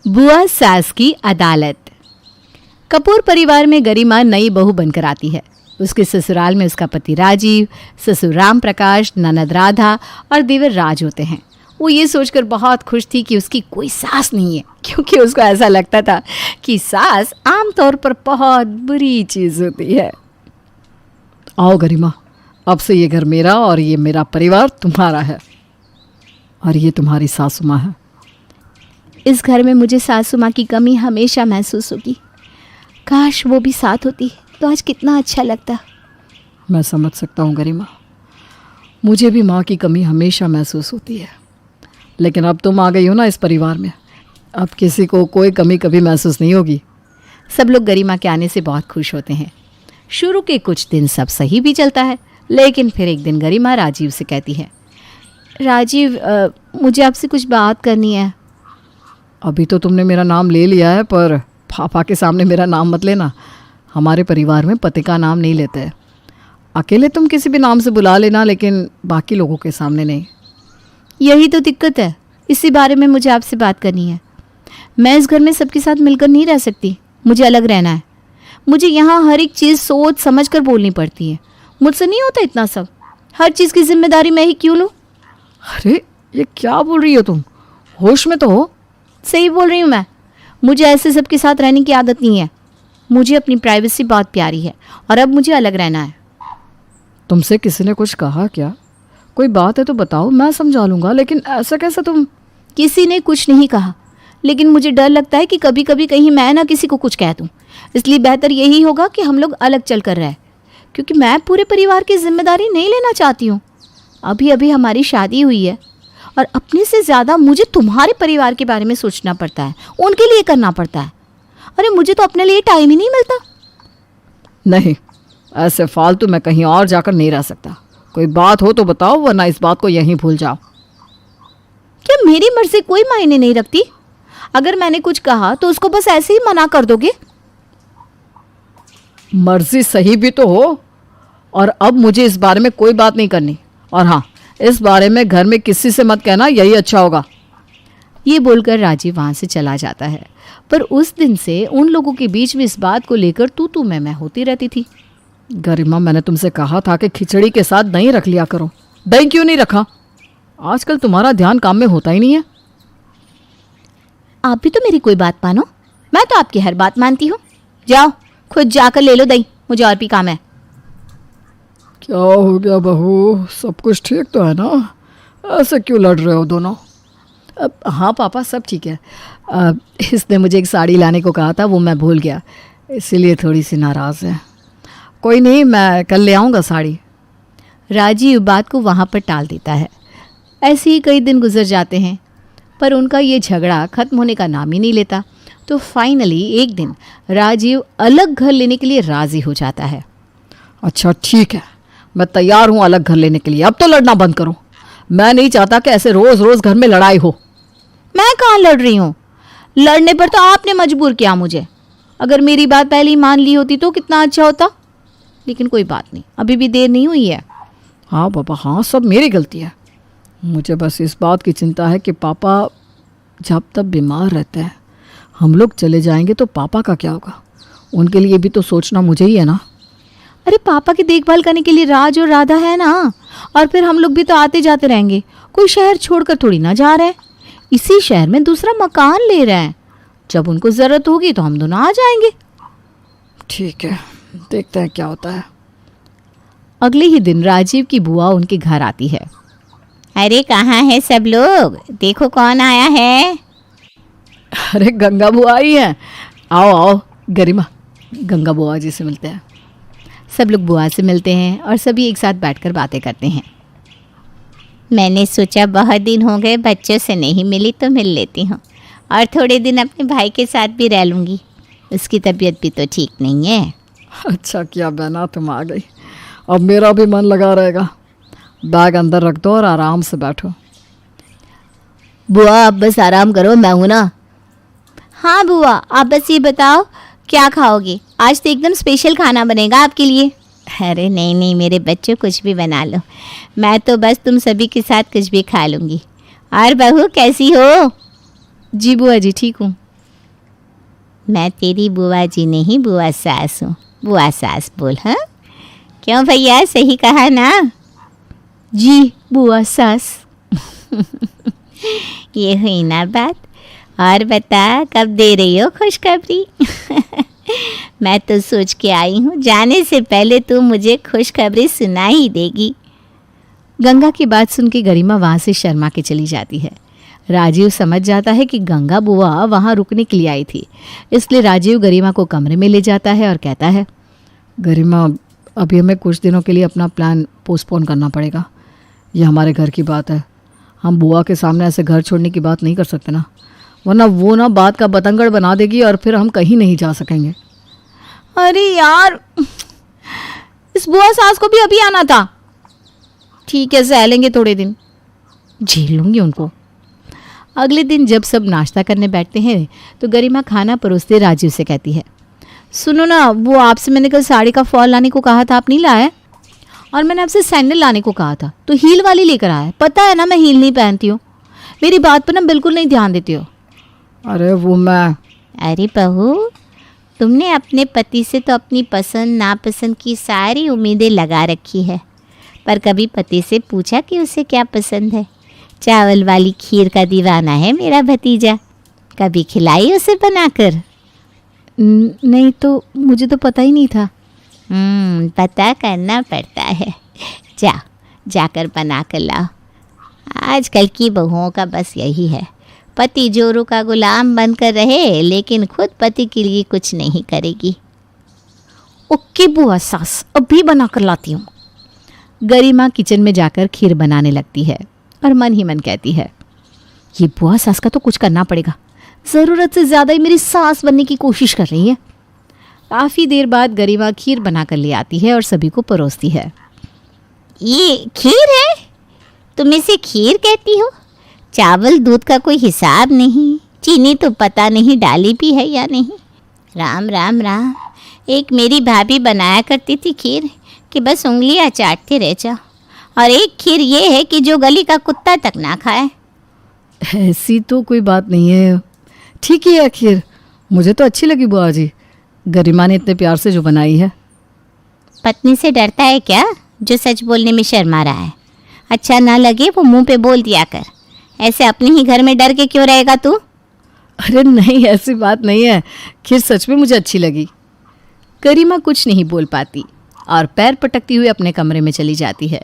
बुआ सास की अदालत। कपूर परिवार में गरिमा नई बहू बनकर आती है। उसके ससुराल में उसका पति राजीव, ससुर राम प्रकाश, ननद राधा और देवर राज होते हैं। वो ये सोचकर बहुत खुश थी कि उसकी कोई सास नहीं है, क्योंकि उसको ऐसा लगता था कि सास आमतौर पर बहुत बुरी चीज़ होती है। आओ गरिमा, अब से ये घर मेरा और ये मेरा परिवार तुम्हारा है, और ये तुम्हारी सासू माँ है। इस घर में मुझे सासू माँ की कमी हमेशा महसूस होगी। काश वो भी साथ होती तो आज कितना अच्छा लगता। मैं समझ सकता हूँ गरिमा, मुझे भी माँ की कमी हमेशा महसूस होती है, लेकिन अब तुम आ गई हो ना इस परिवार में, अब किसी को कोई कमी कभी महसूस नहीं होगी। सब लोग गरिमा के आने से बहुत खुश होते हैं। शुरू के कुछ दिन सब सही भी चलता है, लेकिन फिर एक दिन गरिमा राजीव से कहती है, राजीव मुझे आपसे कुछ बात करनी है। अभी तो तुमने मेरा नाम ले लिया है, पर पापा के सामने मेरा नाम मत लेना। हमारे परिवार में पति का नाम नहीं लेते हैं। अकेले तुम किसी भी नाम से बुला लेना, लेकिन बाकी लोगों के सामने नहीं। यही तो दिक्कत है, इसी बारे में मुझे आपसे बात करनी है। मैं इस घर में सबके साथ मिलकर नहीं रह सकती, मुझे अलग रहना है। मुझे यहाँ हर एक चीज़ सोच समझ कर बोलनी पड़ती है। मुझसे नहीं होता इतना सब। हर चीज़ की जिम्मेदारी मैं ही क्यों लूँ? अरे ये क्या बोल रही हो तुम? होश में तो हो। सही बोल रही हूँ मैं। मुझे ऐसे सबके साथ रहने की आदत नहीं है। मुझे अपनी प्राइवेसी बहुत प्यारी है और अब मुझे अलग रहना है। तुमसे किसी ने कुछ कहा क्या? कोई बात है तो बताओ, मैं समझा लूँगा, लेकिन ऐसा कैसे तुम? किसी ने कुछ नहीं कहा, लेकिन मुझे डर लगता है कि कभी कभी कहीं मैं ना किसी को कुछ कह दूँ। इसलिए बेहतर यही होगा कि हम लोग अलग चल कर रहें, क्योंकि मैं पूरे परिवार की जिम्मेदारी नहीं लेना चाहती हूँ। अभी अभी हमारी शादी हुई है और अपने से ज़्यादा मुझे तुम्हारे परिवार के बारे में सोचना पड़ता है, उनके लिए करना पड़ता है। अरे मुझे तो अपने लिए टाइम ही नहीं मिलता। नहीं, ऐसे फालतू मैं कहीं और जाकर नहीं रह सकता। कोई बात हो तो बताओ, वरना इस बात को यहीं भूल जाओ। क्या मेरी मर्जी कोई मायने नहीं रखती? अगर मैंने कुछ कहा तो उसको बस ऐसे ही मना कर दोगे? मर्जी सही भी तो हो, और अब मुझे इस बारे में कोई बात नहीं करनी। और हाँ, इस बारे में घर में किसी से मत कहना, यही अच्छा होगा। ये बोलकर राजीव वहाँ से चला जाता है। पर उस दिन से उन लोगों के बीच में इस बात को लेकर तू मैं होती रहती थी। गरिमा, मैंने तुमसे कहा था कि खिचड़ी के साथ दही रख लिया करो। दही क्यों नहीं रखा? आजकल तुम्हारा ध्यान काम में होता ही नहीं है। आप भी तो मेरी कोई बात मानो, मैं तो आपकी हर बात मानती हूँ। जाओ खुद जाकर ले लो दही, मुझे और भी काम है। क्या हो गया बहू, सब कुछ ठीक तो है ना? ऐसे क्यों लड़ रहे हो दोनों? हाँ पापा, सब ठीक है। इसने मुझे एक साड़ी लाने को कहा था, वो मैं भूल गया, इसीलिए थोड़ी सी नाराज़ है। कोई नहीं, मैं कल ले आऊँगा साड़ी। राजीव बात को वहाँ पर टाल देता है। ऐसे ही कई दिन गुजर जाते हैं, पर उनका ये झगड़ा ख़त्म होने का नाम ही नहीं लेता। तो फाइनली एक दिन राजीव अलग घर लेने के लिए राज़ी हो जाता है। अच्छा ठीक है, मैं तैयार हूँ अलग घर लेने के लिए। अब तो लड़ना बंद करो। मैं नहीं चाहता कि ऐसे रोज़ रोज़ घर में लड़ाई हो। मैं कहाँ लड़ रही हूँ? लड़ने पर तो आपने मजबूर किया मुझे। अगर मेरी बात पहले ही मान ली होती तो कितना अच्छा होता। लेकिन कोई बात नहीं, अभी भी देर नहीं हुई है। हाँ पापा, हाँ, सब मेरी गलती है। मुझे बस इस बात की चिंता है कि पापा जब तक बीमार रहते हैं, हम लोग चले जाएंगे तो पापा का क्या होगा? उनके लिए भी तो सोचना मुझे ही है ना। अरे पापा की देखभाल करने के लिए राज और राधा है ना, और फिर हम लोग भी तो आते जाते रहेंगे। कोई शहर छोड़कर थोड़ी ना जा रहे हैं, इसी शहर में दूसरा मकान ले रहे हैं। जब उनको ज़रूरत होगी तो हम दोनों आ जाएंगे। ठीक है, देखते हैं क्या होता है। अगले ही दिन राजीव की बुआ उनके घर आती है। अरे कहाँ है सब लोग? देखो कौन आया है। अरे गंगा बुआ आई हैं। आओ आओ गरिमा, गंगा बुआ जी से मिलते हैं। सब लोग बुआ से मिलते हैं और सभी एक साथ बैठकर बातें करते हैं। मैंने सोचा बहुत दिन हो गए बच्चों से नहीं मिली तो मिल लेती हूँ, और थोड़े दिन अपने भाई के साथ भी रह लूँगी। उसकी तबीयत भी तो ठीक नहीं है। अच्छा किया बहना, तुम आ गई। अब मेरा भी मन लगा रहेगा। बैग अंदर रख दो और आराम से बैठो। बुआ आप बस आराम करो, मैं हूँ ना। हाँ बुआ, आप बस ये बताओ क्या खाओगे? आज तो एकदम स्पेशल खाना बनेगा आपके लिए। अरे नहीं नहीं मेरे बच्चों, कुछ भी बना लो, मैं तो बस तुम सभी के साथ कुछ भी खा लूँगी। और बहू कैसी हो? जी बुआ जी ठीक हूँ। मैं तेरी बुआ जी नहीं, बुआ सास हूँ। बुआ सास बोल। हाँ, क्यों भैया, सही कहा ना? जी बुआ सास। ये हुई ना बात। और बता, कब दे रही हो खुशखबरी? मैं तो सोच के आई हूँ, जाने से पहले तू मुझे खुशखबरी सुना ही देगी। गंगा की बात सुन के गरिमा वहाँ से शर्मा के चली जाती है। राजीव समझ जाता है कि गंगा बुआ वहाँ रुकने के लिए आई थी, इसलिए राजीव गरिमा को कमरे में ले जाता है और कहता है, गरिमा, अभी हमें कुछ दिनों के लिए अपना प्लान पोस्टपोन करना पड़ेगा। ये हमारे घर की बात है। हम बुआ के सामने ऐसे घर छोड़ने की बात नहीं कर सकते ना, वरना वो ना बात का बतंगड़ बना देगी और फिर हम कहीं नहीं जा सकेंगे। अरे यार, इस बुआ सास को भी अभी आना था। ठीक है, सह लेंगे थोड़े दिन, झेल लूंगी उनको। अगले दिन जब सब नाश्ता करने बैठते हैं तो गरिमा खाना परोसते राजीव से कहती है, सुनो ना, वो आपसे मैंने कल साड़ी का फॉल लाने को कहा था, आप नहीं लाए? और मैंने आपसे सैंडल लाने को कहा था, तो हील वाली लेकर आया। पता है ना मैं हील नहीं पहनती हूँ। मेरी बात पर ना बिल्कुल नहीं ध्यान देती हो। अरे वो मैं अरे बहू, तुमने अपने पति से तो अपनी पसंद नापसंद की सारी उम्मीदें लगा रखी है, पर कभी पति से पूछा कि उसे क्या पसंद है? चावल वाली खीर का दीवाना है मेरा भतीजा, कभी खिलाई उसे बनाकर? नहीं तो, मुझे तो पता ही नहीं था। पता करना पड़ता है। जाकर बना कर लाओ। आजकल की बहुओं का बस यही है, पति जोरू का गुलाम बनकर रहे लेकिन खुद पति के लिए कुछ नहीं करेगी। ओके बुआ सास, अभी बना कर लाती हूँ। गरिमा किचन में जाकर खीर बनाने लगती है और मन ही मन कहती है, ये बुआ सास का तो कुछ करना पड़ेगा। ज़रूरत से ज़्यादा ही मेरी सास बनने की कोशिश कर रही है। काफ़ी देर बाद गरिमा खीर बना कर ले आती है और सभी को परोसती है। ये खीर है? तुम इसे खीर कहती हो? चावल दूध का कोई हिसाब नहीं, चीनी तो पता नहीं डाली भी है या नहीं। राम राम राम। एक मेरी भाभी बनाया करती थी खीर कि बस उंगलियां चाटते रह जाओ, और एक खीर ये है कि जो गली का कुत्ता तक ना खाए। ऐसी तो कोई बात नहीं है, ठीक ही है खीर। मुझे तो अच्छी लगी बुआ जी, गरिमा ने इतने प्यार से जो बनाई है। पत्नी से डरता है क्या, जो सच बोलने में शर्मा रहा है? अच्छा ना लगे वो मुंह पे बोल दिया कर। ऐसे अपने ही घर में डर के क्यों रहेगा तू? अरे नहीं, ऐसी बात नहीं है, खीर सच में मुझे अच्छी लगी। गरिमा कुछ नहीं बोल पाती और पैर पटकती हुई अपने कमरे में चली जाती है।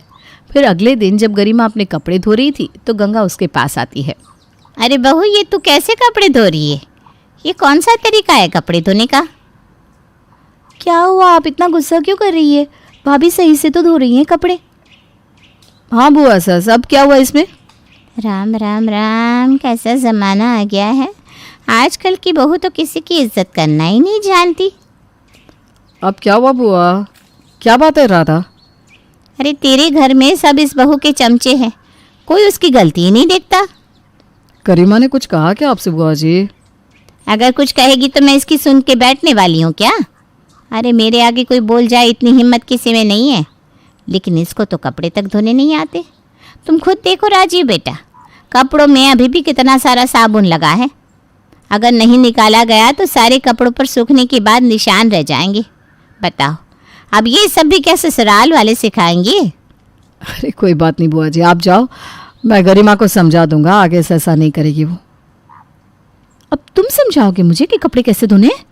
फिर अगले दिन जब गरिमा अपने कपड़े धो रही थी तो गंगा उसके पास आती है। अरे बहू, ये तू कैसे कपड़े धो रही है? ये कौन सा तरीका है कपड़े धोने का? क्या हुआ, आप इतना गुस्सा क्यों कर रही है? भाभी सही से तो धो रही हैं कपड़े। हाँ बुआ सास, अब क्या हुआ इसमें? राम राम राम, कैसा ज़माना आ गया है। आजकल की बहू तो किसी की इज्जत करना ही नहीं जानती। अब क्या हुआ बुआ, क्या बात है राधा? अरे तेरे घर में सब इस बहू के चमचे हैं, कोई उसकी गलती ही नहीं देखता। गरिमा ने कुछ कहा क्या आपसे बुआ जी? अगर कुछ कहेगी तो मैं इसकी सुन के बैठने वाली हूँ क्या? अरे मेरे आगे कोई बोल जाए इतनी हिम्मत किसी में नहीं है, लेकिन इसको तो कपड़े तक धोने नहीं आते। तुम खुद देखो राजीव बेटा, कपड़ों में अभी भी कितना सारा साबुन लगा है। अगर नहीं निकाला गया तो सारे कपड़ों पर सूखने के बाद निशान रह जाएंगे। बताओ, अब ये सब भी क्या ससुराल वाले सिखाएंगे? अरे कोई बात नहीं बुआ जी, आप जाओ, मैं गरिमा को समझा दूंगा, आगे से ऐसा नहीं करेगी वो। अब तुम समझाओगे मुझे कि कपड़े कैसे धोने हैं?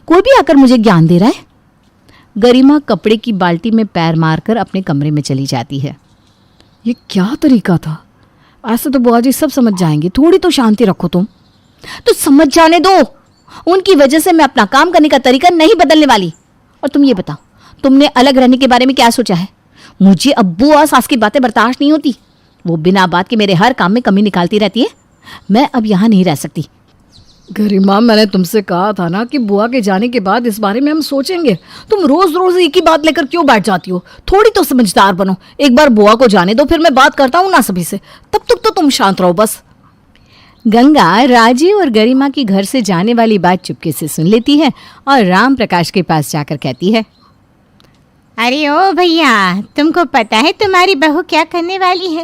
कोई भी आकर मुझे ज्ञान दे रहा है। गरिमा कपड़े की बाल्टी में पैर मारकर अपने कमरे में चली जाती है। ये क्या तरीका था? ऐसे तो बुआ जी सब समझ जाएंगे, थोड़ी तो शांति रखो तुम। तो समझ जाने दो, उनकी वजह से मैं अपना काम करने का तरीका नहीं बदलने वाली। और तुम ये बताओ, तुमने अलग रहने के बारे में क्या सोचा है? मुझे अब्बू और सास की बातें बर्दाश्त नहीं होती। वो बिना बात के मेरे हर काम में कमी निकालती रहती है। मैं अब यहाँ नहीं रह सकती। गरिमा, मैंने तुमसे कहा था ना कि बुआ के जाने के बाद इस बारे में हम सोचेंगे। तुम रोज रोज एक ही बात लेकर क्यों बैठ जाती हो? थोड़ी तो समझदार बनो। एक बार बुआ को जाने दो, फिर मैं बात करता हूँ ना सभी से, तब तक तो तुम शांत रहो बस। गंगा राजीव और गरिमा की घर से जाने वाली बात चुपके से सुन लेती है और राम प्रकाश के पास जाकर कहती है, अरे ओ भैया, तुमको पता है तुम्हारी बहू क्या करने वाली है?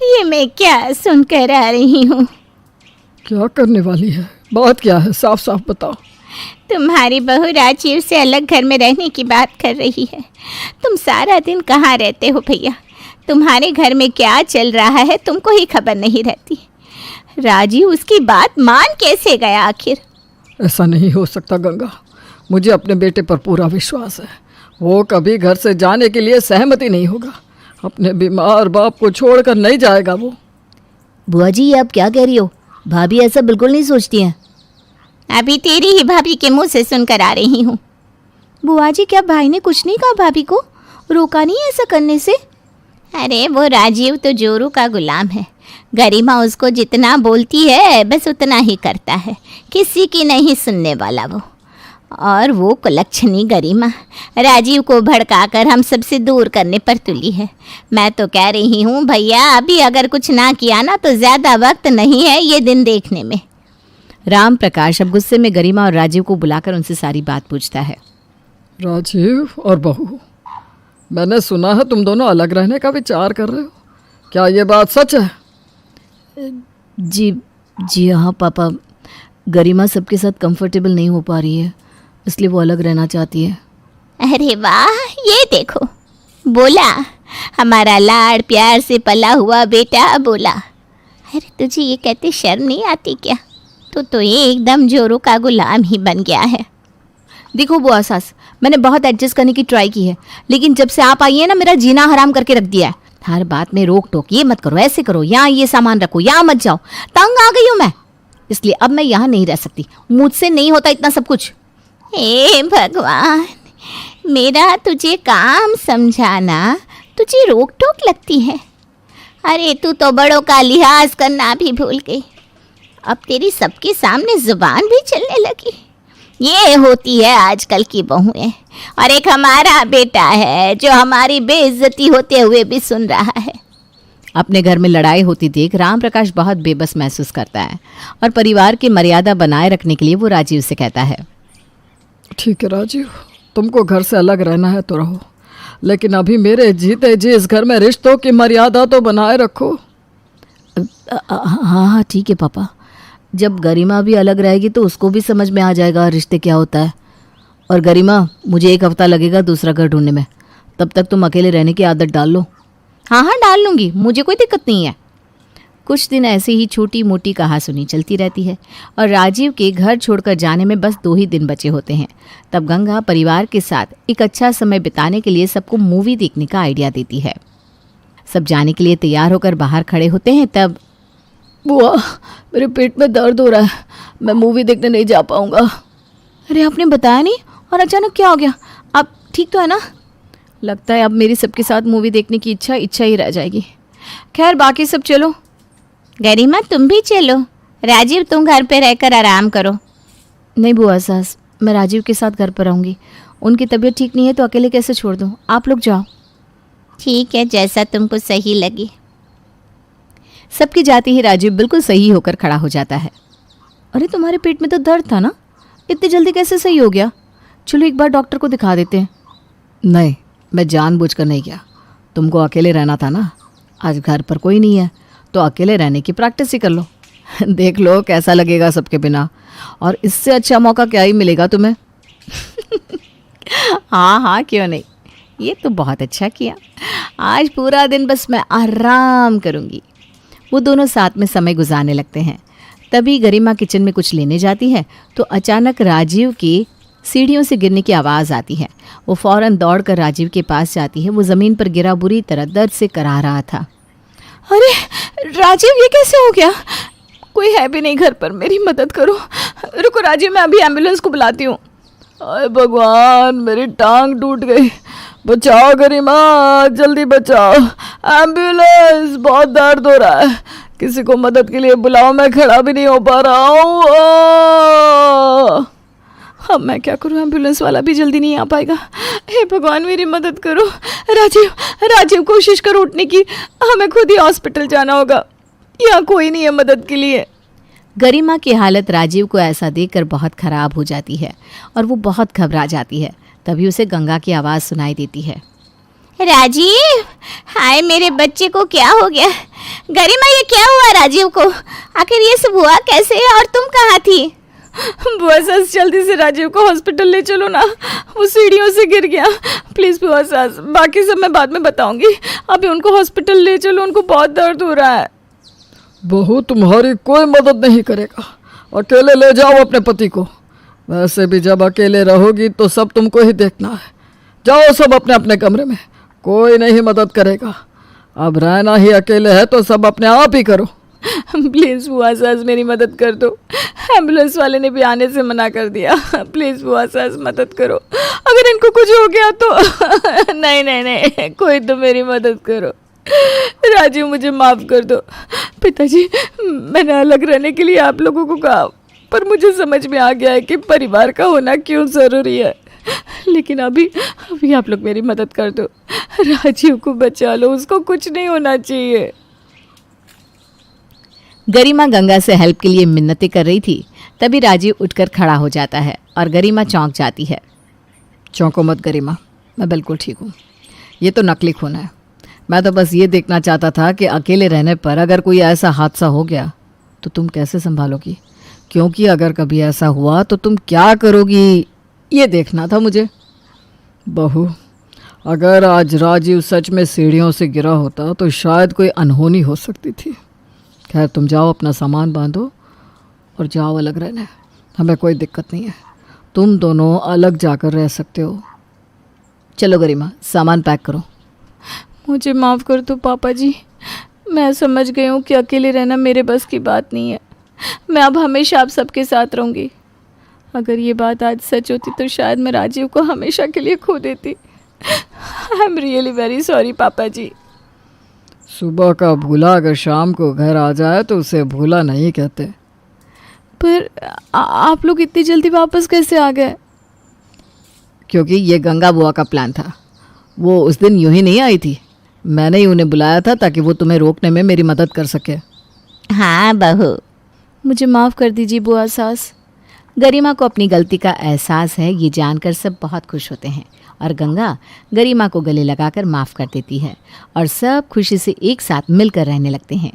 ये मैं क्या सुनकर आ रही हूँ। क्या करने वाली है? बात क्या है, साफ साफ बताओ। तुम्हारी बहू राजीव से अलग घर में रहने की बात कर रही है। तुम सारा दिन कहाँ रहते हो भैया? तुम्हारे घर में क्या चल रहा है तुमको ही खबर नहीं रहती। राजीव उसकी बात मान कैसे गया आखिर? ऐसा नहीं हो सकता गंगा, मुझे अपने बेटे पर पूरा विश्वास है। वो कभी घर से जाने के लिए सहमति नहीं होगा। अपने बीमार बाप को छोड़कर नहीं जाएगा वो। बुआ जी, ये आप क्या कह रही हो? भाभी ऐसा बिल्कुल नहीं सोचती हैं। अभी तेरी ही भाभी के मुंह से सुनकर आ रही हूँ। बुआ जी, क्या भाई ने कुछ नहीं कहा भाभी को? रोका नहीं ऐसा करने से? अरे वो राजीव तो जोरू का गुलाम है। गरिमा उसको जितना बोलती है बस उतना ही करता है, किसी की नहीं सुनने वाला वो। और वो कुलक्षणी गरिमा राजीव को भड़काकर हम सबसे दूर करने पर तुली है। मैं तो कह रही हूँ भैया, अभी अगर कुछ ना किया ना तो ज़्यादा वक्त नहीं है ये दिन देखने में। राम प्रकाश अब गुस्से में गरिमा और राजीव को बुलाकर उनसे सारी बात पूछता है। राजीव और बहू, मैंने सुना है तुम दोनों अलग रहने का विचार कर रहे हो, क्या ये बात सच है? जी हाँ पापा, गरिमा सबके साथ कंफर्टेबल नहीं हो पा रही है, इसलिए वो अलग रहना चाहती है। अरे वाह, ये देखो, बोला हमारा लाड़ प्यार से पला हुआ बेटा बोला। अरे तुझे ये कहते शर्म नहीं आती क्या? तो ये एकदम जोरू का गुलाम ही बन गया है। देखो बुआ सास, मैंने बहुत एडजस्ट करने की ट्राई की है, लेकिन जब से आप आई है ना मेरा जीना हराम करके रख दिया है। हर बात में रोक टोक, ये मत करो, ऐसे करो, यहाँ ये सामान रखो, यहाँ मत जाओ। तंग आ गई हूँ मैं, इसलिए अब मैं यहाँ नहीं रह सकती। मुझसे नहीं होता इतना सब कुछ। हे भगवान, मेरा तुझे काम समझाना तुझे रोक टोक लगती है। अरे तू तो बड़ों का लिहाज करना भी भूल गई। अब तेरी सबके सामने जुबान भी चलने लगी। ये होती है आजकल की बहुएं। और एक हमारा बेटा है जो हमारी बेइज्जती होते हुए भी सुन रहा है। अपने घर में लड़ाई होती देख राम प्रकाश बहुत बेबस महसूस करता है और परिवार की मर्यादा बनाए रखने के लिए वो राजीव से कहता है, ठीक है राजीव, तुमको घर से अलग रहना है तो रहो, लेकिन अभी मेरे जीते जी इस घर में रिश्तों की मर्यादा तो बनाए रखो। हाँ ठीक है पापा। जब गरिमा भी अलग रहेगी तो उसको भी समझ में आ जाएगा रिश्ते क्या होता है। और गरिमा, मुझे 1 हफ्ता लगेगा दूसरा घर ढूंढने में, तब तक तुम अकेले रहने की आदत डाल लो। हाँ डाल लूँगी, मुझे कोई दिक्कत नहीं है। कुछ दिन ऐसे ही छोटी मोटी कहासुनी चलती रहती है और राजीव के घर छोड़कर जाने में बस 2 ही दिन बचे होते हैं। तब गंगा परिवार के साथ एक अच्छा समय बिताने के लिए सबको मूवी देखने का आइडिया देती है। सब जाने के लिए तैयार होकर बाहर खड़े होते हैं। तब बुआ, मेरे पेट में दर्द हो रहा है, मैं मूवी देखने नहीं जा पाऊंगा। अरे आपने बताया नहीं और अचानक क्या हो गया? आप ठीक तो है ना? लगता है अब मेरी सबके साथ मूवी देखने की इच्छा ही रह जाएगी। खैर बाकी सब चलो। गरिमा तुम भी चलो, राजीव तुम घर पे रहकर आराम करो। नहीं बुआ सास, मैं राजीव के साथ घर पर रहूँगी। उनकी तबीयत ठीक नहीं है तो अकेले कैसे छोड़ दूँ? आप लोग जाओ। ठीक है, जैसा तुमको सही लगे। सबकी जाते ही राजीव बिल्कुल सही होकर खड़ा हो जाता है। अरे तुम्हारे पेट में तो दर्द था ना, इतनी जल्दी कैसे सही हो गया? चलो एक बार डॉक्टर को दिखा देते हैं। नहीं, मैं जानबूझकर नहीं गया, तुमको अकेले रहना था ना। आज घर पर कोई नहीं है तो अकेले रहने की प्रैक्टिस ही कर लो। देख लो कैसा लगेगा सबके बिना, और इससे अच्छा मौका क्या ही मिलेगा तुम्हें। हाँ क्यों नहीं, ये तो बहुत अच्छा किया। आज पूरा दिन बस मैं आराम करूँगी। वो दोनों साथ में समय गुजारने लगते हैं। तभी गरिमा किचन में कुछ लेने जाती है तो अचानक राजीव की सीढ़ियों से गिरने की आवाज़ आती है। वो फौरन दौड़कर राजीव के पास जाती है। वो ज़मीन पर गिरा बुरी तरह दर्द से कराह रहा था। अरे राजीव, ये कैसे हो गया? कोई है भी नहीं घर पर, मेरी मदद करो। रुको राजीव, मैं अभी एम्बुलेंस को बुलाती हूँ। अरे भगवान, मेरी टांग टूट गई, बचाओ गरिमा, जल्दी बचाओ, एम्बुलेंस, बहुत दर्द हो रहा है, किसी को मदद के लिए बुलाओ, मैं खड़ा भी नहीं हो पा रहा हूँ। अब मैं क्या करूँ, एम्बुलेंस वाला भी जल्दी नहीं आ पाएगा। हे भगवान मेरी मदद करो। राजीव कोशिश करो उठने की, हमें खुद ही हॉस्पिटल जाना होगा, यहाँ कोई नहीं है मदद के लिए। गरिमा की हालत राजीव को ऐसा देखकर बहुत ख़राब हो जाती है और वो बहुत घबरा जाती है। तभी उसे गंगा की आवाज़ सुनाई देती है। राजीव, हाय मेरे बच्चे को क्या हो गया? गरिमा, ये क्या हुआ राजीव को? आखिर ये सब हुआ कैसे और तुम कहाँ थी? बुआ सास जल्दी से राजीव को हॉस्पिटल ले चलो ना, वो सीढ़ियों से गिर गया। प्लीज़ बुआ सास, बाकी सब मैं बाद में बताऊंगी, अभी उनको हॉस्पिटल ले चलो, उनको बहुत दर्द हो रहा है। बहू तुम्हारी कोई मदद नहीं करेगा, अकेले ले जाओ अपने पति को। वैसे भी जब अकेले रहोगी तो सब तुमको ही देखना है। जाओ सब अपने अपने कमरे में, कोई नहीं मदद करेगा। अब रहना ही अकेले है तो सब अपने आप ही करो। प्लीज़ बुआ सास मेरी मदद कर दो, एम्बुलेंस वाले ने भी आने से मना कर दिया। प्लीज़ बुआ सास मदद करो, अगर इनको कुछ हो गया तो। नहीं नहीं नहीं, कोई तो मेरी मदद करो। राजीव मुझे माफ़ कर दो। पिताजी, मैंने अलग रहने के लिए आप लोगों को कहा, पर मुझे समझ में आ गया है कि परिवार का होना क्यों ज़रूरी है। लेकिन अभी आप लोग मेरी मदद कर दो, राजीव को बचा लो, उसको कुछ नहीं होना चाहिए। गरिमा गंगा से हेल्प के लिए मिन्नतें कर रही थी, तभी राजीव उठकर खड़ा हो जाता है और गरिमा चौंक जाती है। चौंको मत गरिमा, मैं बिल्कुल ठीक हूँ। ये तो नकली खून है। मैं तो बस ये देखना चाहता था कि अकेले रहने पर अगर कोई ऐसा हादसा हो गया तो तुम कैसे संभालोगी, क्योंकि अगर कभी ऐसा हुआ तो तुम क्या करोगी, ये देखना था मुझे। बहू, अगर आज राजीव सच में सीढ़ियों से गिरा होता तो शायद कोई अनहोनी हो सकती थी। खैर, तुम जाओ, अपना सामान बांधो और जाओ अलग रहने, हमें कोई दिक्कत नहीं है। तुम दोनों अलग जाकर रह सकते हो। चलो गरिमा, सामान पैक करो। मुझे माफ़ कर दो पापा जी, मैं समझ गई हूँ कि अकेले रहना मेरे बस की बात नहीं है। मैं अब हमेशा आप सबके साथ रहूँगी। अगर ये बात आज सच होती तो शायद मैं राजीव को हमेशा के लिए खो देती। I am really very sorry पापा जी। सुबह का भूला अगर शाम को घर आ जाए तो उसे भूला नहीं कहते। पर आप लोग इतनी जल्दी वापस कैसे आ गए? क्योंकि ये गंगा बुआ का प्लान था। वो उस दिन यूं ही नहीं आई थी, मैंने ही उन्हें बुलाया था ताकि वो तुम्हें रोकने में मेरी मदद कर सके। हाँ बहू, मुझे माफ़ कर दीजिए बुआ सास। गरिमा को अपनी गलती का एहसास है, ये जानकर सब बहुत खुश होते हैं और गंगा गरिमा को गले लगाकर माफ़ कर देती है और सब खुशी से एक साथ मिलकर रहने लगते हैं।